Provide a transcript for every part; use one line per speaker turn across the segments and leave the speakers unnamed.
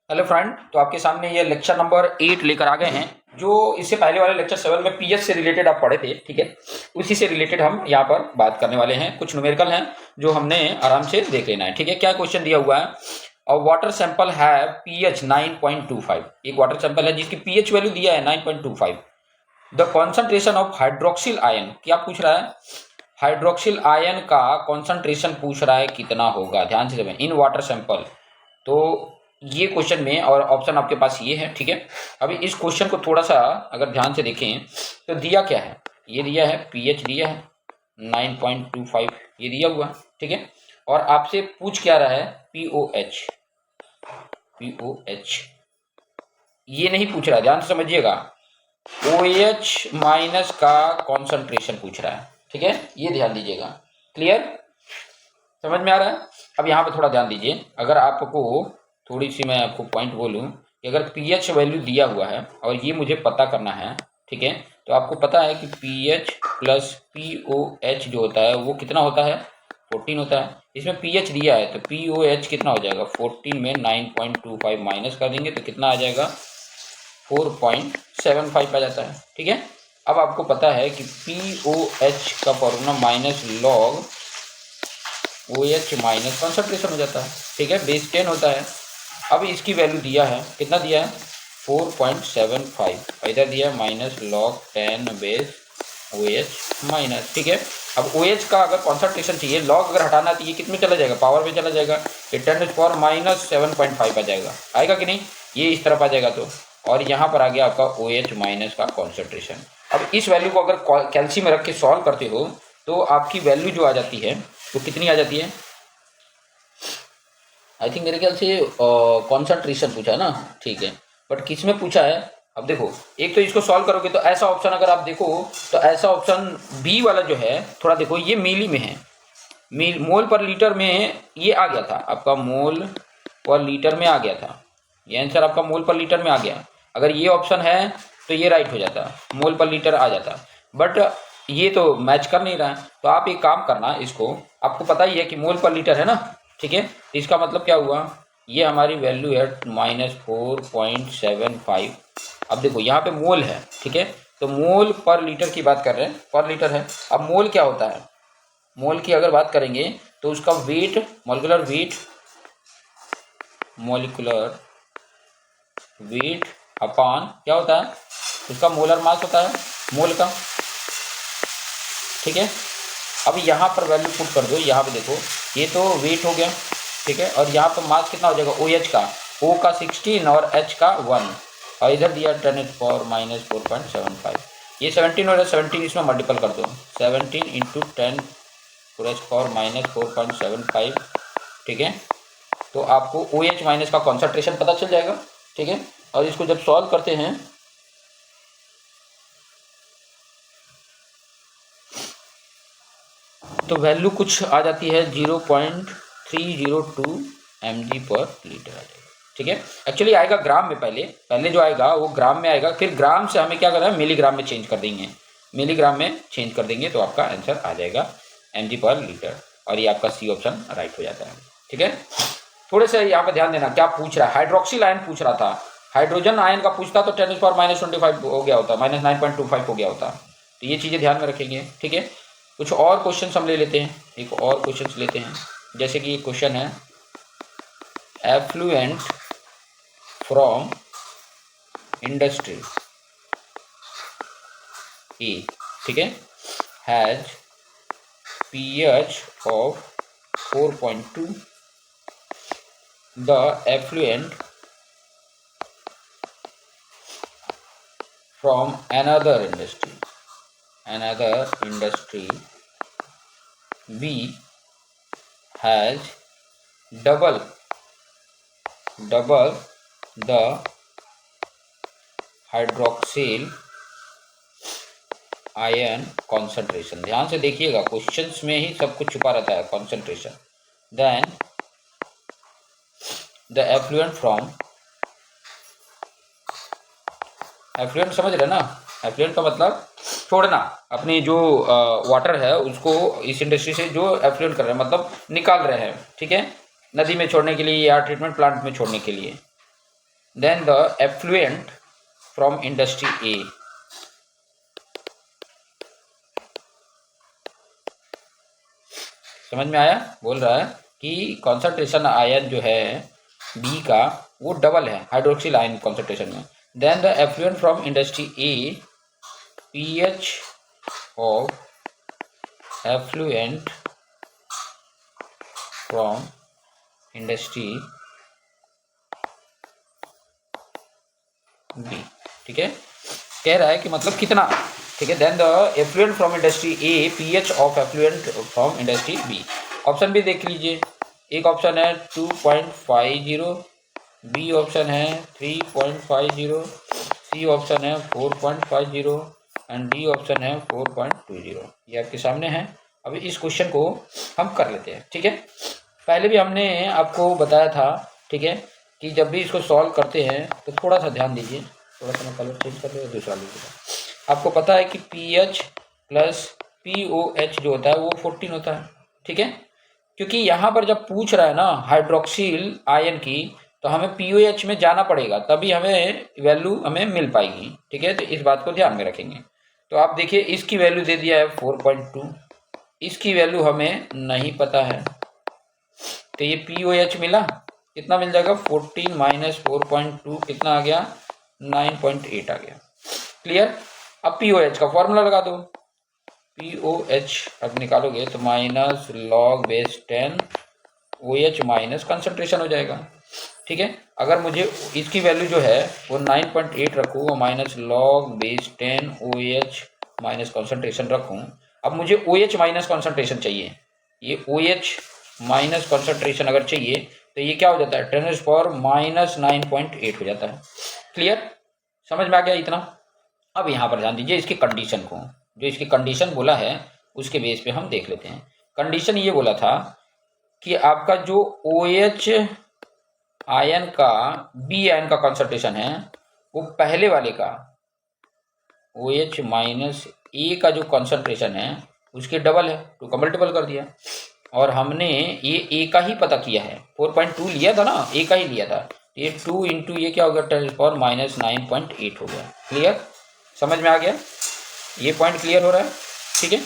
Hello friend, तो आपके सामने ये लेक्चर नंबर 8 लेकर आ गए हैं। जो इससे पहले वाले लेक्चर 7 में पीएच से रिलेटेड आप पढ़े थे, ठीक है, उसी से रिलेटेड हम यहाँ पर बात करने वाले हैं। कुछ न्यूमेरिकल हैं जो हमने आराम से देख लेना है, ठीक है। क्या क्वेश्चन दिया हुआ है? और वाटर सैंपल है पीएच 9.25। एक वाटर सैंपल है जिसकी पीएच वैल्यू दिया है 9.25। The concentration of hydroxyl ion, क्या पूछ रहा है? हाइड्रोक्सिल आयन का कॉन्सेंट्रेशन पूछ रहा है, कितना होगा? ध्यान से समझें, इन वाटर सैंपल। तो ये क्वेश्चन में और ऑप्शन आपके पास ये है, ठीक है। अभी इस क्वेश्चन को थोड़ा सा अगर ध्यान से देखें तो दिया क्या है? ये दिया है पीएच दिया है 9.25, ये दिया हुआ, ठीक है। और आपसे पूछ क्या रहा है? पीओएच। पीओएच ये नहीं पूछ रहा है, ध्यान से समझिएगा। ओएच माइनस का कॉन्सेंट्रेशन पूछ रहा है, ठीक है। ये ध्यान दीजिएगा। क्लियर? समझ में आ रहा है? अब यहाँ पे थोड़ा ध्यान दीजिए। अगर आपको थोड़ी सी मैं आपको पॉइंट बोलूँ कि अगर पीएच वैल्यू दिया हुआ है और ये मुझे पता करना है, ठीक है, तो आपको पता है कि पीएच प्लस पीओएच जो होता है वो कितना होता है? 14 होता है। इसमें पीएच दिया है तो पीओएच कितना हो जाएगा? 14 में 9.25 माइनस कर देंगे तो कितना आ जाएगा? 4.75 आ जाता है, ठीक है। अब आपको पता है कि पीओएच का formula minus log OH minus concentration हो जाता है, ठीक है, बेस 10 होता है। अब इसकी वैल्यू दिया है, कितना दिया है? 4.75। इधर दिया है minus log 10 base OH minus, ठीक है। अब OH का अगर कॉन्सेंट्रेशन चाहिए, लॉग अगर हटाना तो ये कितने चला जाएगा? पावर में चला जाएगा, ये 10 माइनस 7.5 आ जाएगा। आएगा कि नहीं? ये इस तरफ आ जाएगा तो, और यहाँ पर आ गया आपका OH माइनस का कॉन्सेंट्रेशन। अब इस वैल्यू को अगर कैल्सी में रख के सॉल्व करते हो तो आपकी वैल्यू जो आ जाती है तो कितनी आ जाती है? आई थिंक मेरे ख्याल से कॉन्सेंट्रेशन पूछा है ना, ठीक है। बट किस में पूछा है? अब देखो, एक तो इसको सॉल्व करोगे तो ऐसा ऑप्शन अगर आप देखो तो ऐसा ऑप्शन बी वाला जो है, थोड़ा देखो, ये मिली में है, मोल पर लीटर में ये आ गया था आपका, मोल पर लीटर में आ गया था। ये आंसर आपका मोल पर लीटर में आ गया। अगर ये ऑप्शन है तो ये राइट हो जाता, मोल पर लीटर आ जाता। बट ये तो मैच कर नहीं रहा है, तो आप एक काम करना, इसको आपको पता ही है कि मोल पर लीटर है ना, ठीक है। इसका मतलब क्या हुआ? ये हमारी वैल्यू है -4.75। अब देखो यहाँ पे मोल है, ठीक है, तो मोल पर लीटर की बात कर रहे हैं, पर लीटर है। अब मोल क्या होता है? मोल की अगर बात करेंगे तो उसका वेट, मॉलिक्यूलर वेट अपॉन क्या होता है? उसका मोलर मास होता है, मोल का, ठीक है। अब यहाँ पर वैल्यू पुट कर दो, यहाँ पे देखो, ये तो वेट हो गया, ठीक है, और यहाँ पर मास कितना हो जाएगा? OH का, O का 16 और H का 1, और इधर दिया 10⁻⁻4.75। ये 17 और 17 इसमें मल्टीपल कर दो, 17 इंटू 10⁻⁻4.75, ठीक है। तो आपको OH माइनस का कॉन्सेंट्रेशन पता चल जाएगा, ठीक है। और इसको जब सॉल्व करते हैं तो वैल्यू कुछ आ जाती है 0.302 mg पर लीटर आ जाएगा, ठीक है। एक्चुअली आएगा ग्राम में, पहले जो आएगा वो ग्राम में आएगा, फिर ग्राम से हमें क्या करना है? मिलीग्राम में चेंज कर देंगे, मिलीग्राम में चेंज कर देंगे तो आपका आंसर आ जाएगा mg पर लीटर, और ये आपका सी ऑप्शन राइट हो जाता है, ठीक है। थोड़े से यहाँ पे ध्यान देना, क्या पूछ रहा है? हाइड्रोक्सिल आयन पूछ रहा था। हाइड्रोजन आयन का पूछता तो 10⁻⁻25 हो गया होता, -9.25 हो गया होता। तो ये चीज़ें ध्यान में रखेंगे, ठीक है। कुछ और क्वेश्चन हम ले लेते हैं, एक और क्वेश्चन लेते हैं, जैसे कि ये क्वेश्चन है, एफ्लुएंट फ्रॉम इंडस्ट्री ए, ठीक है, has pH of 4.2, the effluent from another industry B has double the hydroxyl ion concentration. ध्यान से देखिएगा, क्वेश्चंस में ही सब कुछ छुपा रहता है, concentration. Then the effluent from, effluent समझ रहे ना? एफ्लुएंट का मतलब छोड़ना, अपनी जो वाटर है उसको इस इंडस्ट्री से जो एफ्लुएंट कर रहे हैं, मतलब निकाल रहे हैं, ठीक है, नदी में छोड़ने के लिए या ट्रीटमेंट प्लांट में छोड़ने के लिए। Then the effluent from industry A. समझ में आया? बोल रहा है कि कॉन्सेंट्रेशन आयन जो है बी का वो डबल है हाइड्रोक्सिल आयन कॉन्सेंट्रेशन में। Then the effluent from industry A, pH of effluent from industry B. ठीक है, कह रहा है कि मतलब कितना। ठीक है, then the effluent from industry A, pH of effluent from industry B. Option भी देख लीजिए, एक ऑप्शन है 2.50, बी ऑप्शन है 3.50, सी ऑप्शन है 4.50 एंड डी ऑप्शन है 4.20। ये आपके सामने है। अभी इस क्वेश्चन को हम कर लेते हैं। ठीक है, पहले भी हमने आपको बताया था, ठीक है, कि जब भी इसको सॉल्व करते हैं तो थोड़ा सा ध्यान दीजिए। थोड़ा सा मैं कलर चेंज कर दूँ, दूसरा लीजिएगा। आपको पता है कि पीएच प्लस पीओएच जो होता है वो 14 होता है। ठीक है, क्योंकि यहाँ पर जब पूछ रहा है ना हाइड्रोक्सिल आयन की, तो हमें पीओएच में जाना पड़ेगा, तभी हमें वैल्यू हमें मिल पाएगी। ठीक है, तो इस बात को ध्यान में रखेंगे। तो आप देखिए, इसकी वैल्यू दे दिया है 4.2, इसकी वैल्यू हमें नहीं पता है, तो ये पीओएच मिला, कितना मिल जाएगा 14 माइनस 4.2 कितना आ गया 9.8 आ गया। क्लियर? अब पीओएच का फॉर्मूला लगा दो। पीओएच अब निकालोगे तो minus log base 10 OH minus concentration हो जाएगा। ठीक है, अगर मुझे इसकी वैल्यू जो है वो 9.8 रखूँ और minus log base 10 OH minus concentration रखूँ। अब मुझे OH माइनस कंसंट्रेशन चाहिए, ये OH माइनस कंसंट्रेशन अगर चाहिए तो ये क्या हो जाता है 10⁻⁻⁻ -9.8 हो जाता है। क्लियर? समझ में आ गया इतना? अब यहाँ पर ध्यान दीजिए इसकी कंडीशन को, जो इसकी कंडीशन बोला है उसके बेस पे हम देख लेते हैं। कंडीशन ये बोला था कि आपका जो OH आयन का बी आयन का कंसंट्रेशन है वो पहले वाले का OH माइनस ए का जो कंसंट्रेशन है उसके डबल है, टू का मल्टीपल कर दिया। और हमने ये ए का ही पता किया है, 4.2 लिया था ना, ए का ही लिया था, ये 2 इंटू ये क्या हो गया 10⁻⁻ -9.8 हो गया। क्लियर? समझ में आ गया? ये पॉइंट क्लियर हो रहा है? ठीक है,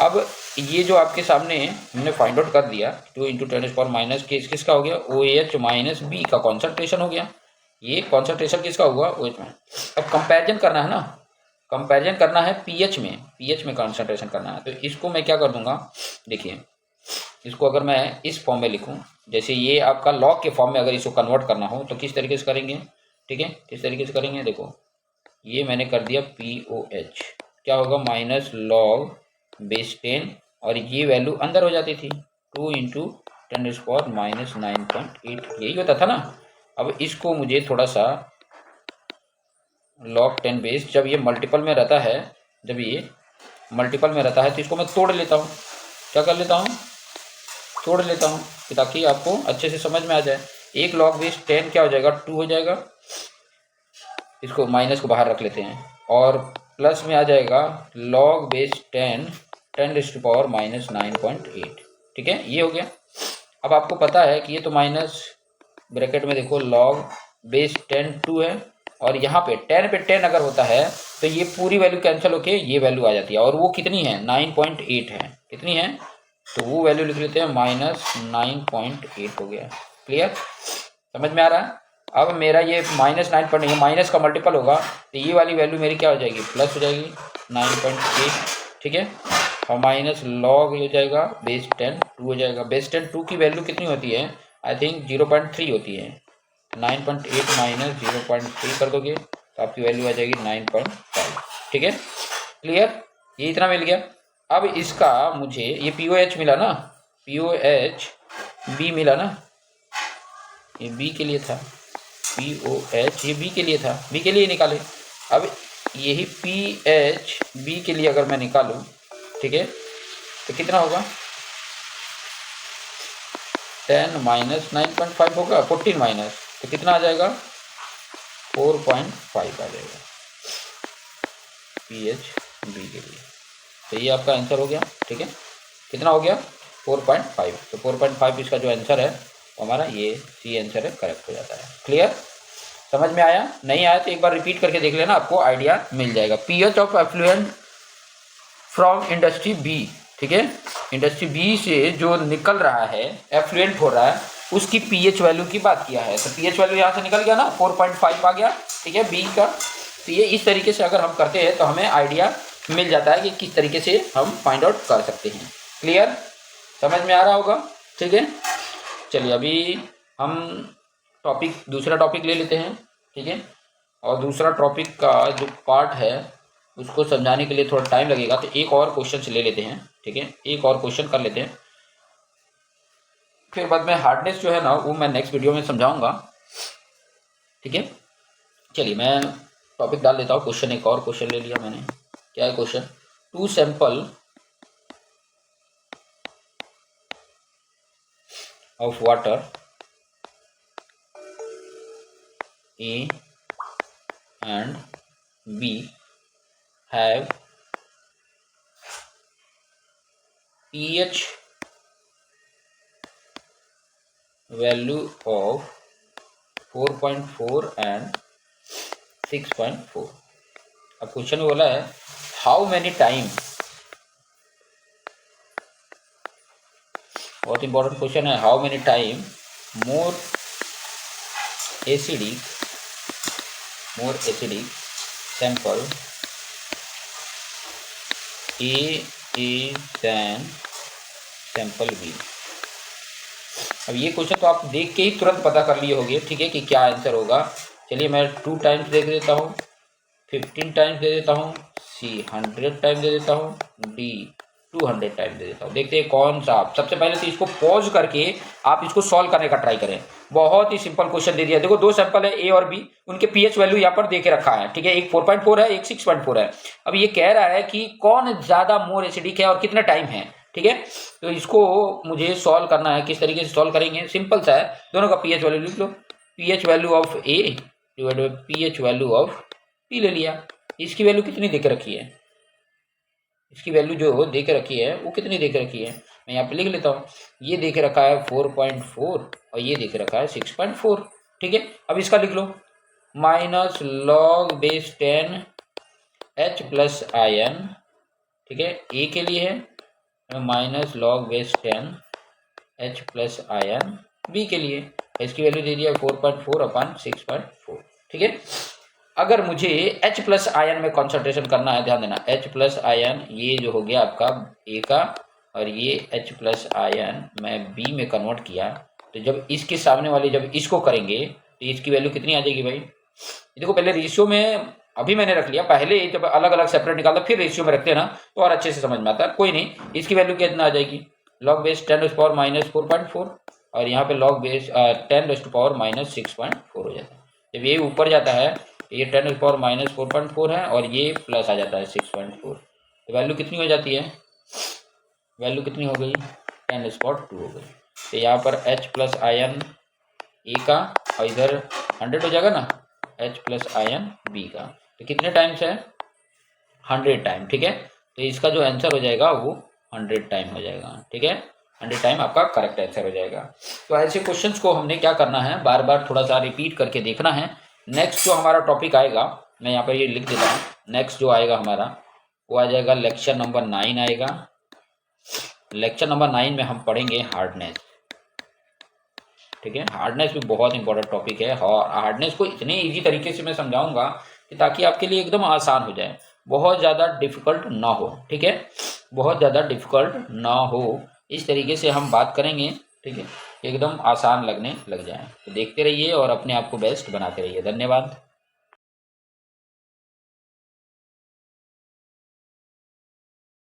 अब ये जो आपके सामने हमने फाइंड आउट कर दिया 2 इंटू 10⁻⁻, किसका हो गया OH माइनस बी का कॉन्सेंट्रेशन हो गया। ये कॉन्सेंट्रेशन किसका हुआ OH में। अब कंपैरिजन करना है ना, कंपैरिजन करना है पीएच में कॉन्सेंट्रेशन करना है। तो इसको मैं क्या कर दूंगा, देखिए इसको अगर मैं इस फॉर्म में लिखूं, जैसे ये आपका लॉग के फॉर्म में अगर इसको कन्वर्ट करना हो तो किस तरीके से करेंगे। ठीक है, किस तरीके से करेंगे, देखो ये मैंने कर दिया POH, क्या होगा माइनस लॉग बेस 10 और ये वैल्यू अंदर हो जाती थी 2 इंटू 10⁻⁻9.8, यही होता था ना। अब इसको मुझे थोड़ा सा log 10 बेस, जब ये मल्टीपल में रहता है, जब ये मल्टीपल में रहता है तो इसको मैं तोड़ लेता हूँ। क्या कर लेता हूँ, तोड़ लेता हूँ, ताकि आपको अच्छे से समझ में आ जाए। एक log बेस 10 क्या हो जाएगा 2 हो जाएगा, इसको माइनस को बाहर रख लेते हैं, और प्लस में आ जाएगा log बेस 10⁻⁻9.8। ठीक है, ये हो गया। अब आपको पता है कि ये तो माइनस ब्रैकेट में देखो log बेस 10 2 है, और यहाँ पे 10 पे 10 अगर होता है तो ये पूरी वैल्यू कैंसिल होके ये वैल्यू आ जाती है, और वो कितनी है 9.8 है। कितनी है, तो वो वैल्यू लिख लेते हैं -9.8 हो गया। क्लियर? समझ में आ रहा है? अब मेरा ये -9.8 माइनस का मल्टीपल होगा तो ये वाली वैल्यू मेरी क्या हो जाएगी प्लस हो जाएगी 9.8। ठीक है, और माइनस लॉग हो जाएगा बेस 10 2 हो जाएगा। बेस 10 2 की वैल्यू कितनी होती है, आई थिंक 0.3 होती है। 9.8 माइनस 0.3 कर दोगे तो आपकी वैल्यू आ जाएगी 9.5। ठीक है, क्लियर? ये इतना मिल गया। अब इसका मुझे ये POH मिला ना, POH बी मिला ना, ये बी के लिए था, POH ये बी के लिए था, बी के लिए निकाले। अब यही PH बी के लिए अगर मैं निकालूं, ठीक है, तो कितना होगा 10 माइनस 9.5 होगा, 14 माइनस, तो कितना आ जाएगा 4.5 आ जाएगा PH बी के लिए। तो ये आपका आंसर हो गया। ठीक है, कितना हो गया 4.5, तो 4.5 इसका जो आंसर है हमारा ये सी आंसर है, करेक्ट हो जाता है। क्लियर? समझ में आया? नहीं आया तो एक बार रिपीट करके देख लेना, आपको आइडिया मिल जाएगा। PH of effluent from industry B, ठीक है, इंडस्ट्री बी से जो निकल रहा है, एफ्लुएंट हो रहा है, उसकी पीएच वैल्यू की बात किया है। तो पीएच वैल्यू यहाँ से निकल गया ना, 4.5 आ गया, ठीक है, बी का। तो ये इस तरीके से अगर हम करते हैं तो हमें आइडिया मिल जाता है कि किस तरीके से हम फाइंड आउट कर सकते हैं। क्लियर? समझ में आ रहा होगा? ठीक है, चलिए अभी हम दूसरा टॉपिक ले लेते हैं, ठीक है। और दूसरा टॉपिक का जो पार्ट है उसको समझाने के लिए थोड़ा टाइम लगेगा, तो एक और क्वेश्चन ले लेते हैं, ठीक है, एक और क्वेश्चन कर लेते हैं, फिर बाद में हार्डनेस जो है ना वो मैं नेक्स्ट वीडियो में समझाऊंगा, ठीक है। चलिए मैं टॉपिक डाल देता हूँ, क्वेश्चन एक और क्वेश्चन ले लिया मैंने। क्या है question? 2 sample of water A and B have pH value of 4.4 and 6.4। अब क्वेश्चन में बोला है हाउ मैनी टाइम, बहुत इंपॉर्टेंट क्वेश्चन है, how many time more acidic sample A is than sample B। अब ये क्वेश्चन तो आप देख के ही तुरंत पता कर लिए होंगे, ठीक है, कि क्या आंसर होगा। चलिए मैं 2 टाइम्स देख देता हूँ, 15 टाइम्स दे देता हूँ, C 100 टाइम दे देता हूँ, D 200 टाइम दे देता हूँ। देखते हैं कौन सा। आप सबसे पहले तो इसको पॉज करके आप इसको सॉल्व करने का ट्राई करें। बहुत ही सिंपल क्वेश्चन दे दिया। देखो 2 सैंपल है ए और बी, उनके पीएच वैल्यू यहाँ पर दे के रखा है, ठीक है, एक 4.4 है, एक 6.4 है। अब ये कह रहा है कि कौन ज्यादा मोर एसिडिक है और कितना टाइम है, ठीक है। तो इसको मुझे सॉल्व करना है। किस तरीके से सॉल्व करेंगे? सिंपल सा है, दोनों का पीएच वैल्यू लिख लो। PH value of A divide by pH value of B ले लिया। इसकी वैल्यू कितनी दे के रखी है? इसकी वैल्यू जो दे के रखी है वो कितनी दे के रखी है? मैं यहाँ पे लिख लेता हूँ। ये दे के रखा है 4.4 और ये दे के रखा है 6.4, ठीक है। अब इसका लिख लो, minus log base 10 H plus ion, ठीक है, ए के लिए है, minus log base 10 H plus ion B के लिए। इसकी वैल्यू दे दिया 4.4 अपन 6.4, ठीक है। अगर मुझे H प्लस आयन में कॉन्सेंट्रेशन करना है, ध्यान देना, H प्लस आयन ये जो हो गया आपका ए का, और ये H प्लस आयन मैं बी में कन्वर्ट किया, तो जब इसके सामने वाले जब इसको करेंगे तो इसकी वैल्यू कितनी आ जाएगी भाई? देखो पहले रेशियो में अभी मैंने रख लिया, पहले जब अलग अलग सेपरेट निकालता फिर रेशियो में रखते हैं ना तो और अच्छे से समझ में आता है। कोई नहीं, इसकी वैल्यू कितना आ जाएगी? लॉग बेस 10 माइनस 4.4 और यहाँ पे लॉग बेस 10 माइनस 6.4 हो जाता है। जब ये ऊपर जाता है ये 10 माइनस 4.4 है और ये प्लस आ जाता है 6.4, तो वैल्यू कितनी हो जाती है? वैल्यू कितनी हो गई? 10⁻² हो गई। तो यहाँ पर H प्लस आयन ए का और इधर 100 हो जाएगा ना, H प्लस आयन बी का। तो कितने टाइम्स है? 100 टाइम, ठीक है। तो इसका जो आंसर हो जाएगा वो 100 टाइम हो जाएगा, ठीक है, 100 टाइम आपका करेक्ट आंसर हो जाएगा। तो ऐसे क्वेश्चंस को हमने क्या करना है, बार बार थोड़ा सा रिपीट करके देखना है। नेक्स्ट जो हमारा टॉपिक आएगा, मैं यहाँ पर ये लिख देता हूँ, नेक्स्ट जो आएगा हमारा वो आ जाएगा लेक्चर नंबर 9 आएगा। लेक्चर नंबर 9 में हम पढ़ेंगे हार्डनेस, ठीक है। हार्डनेस भी बहुत इंपॉर्टेंट टॉपिक है और हार्डनेस को इतने इजी तरीके से मैं समझाऊंगा कि ताकि आपके लिए एकदम आसान हो जाए, बहुत ज़्यादा डिफिकल्ट ना हो, ठीक है, बहुत ज़्यादा डिफिकल्ट ना हो, इस तरीके से हम बात करेंगे, ठीक है, एकदम आसान लगने लग जाए। तो देखते रहिए और अपने आप को बेस्ट बनाते रहिए। धन्यवाद।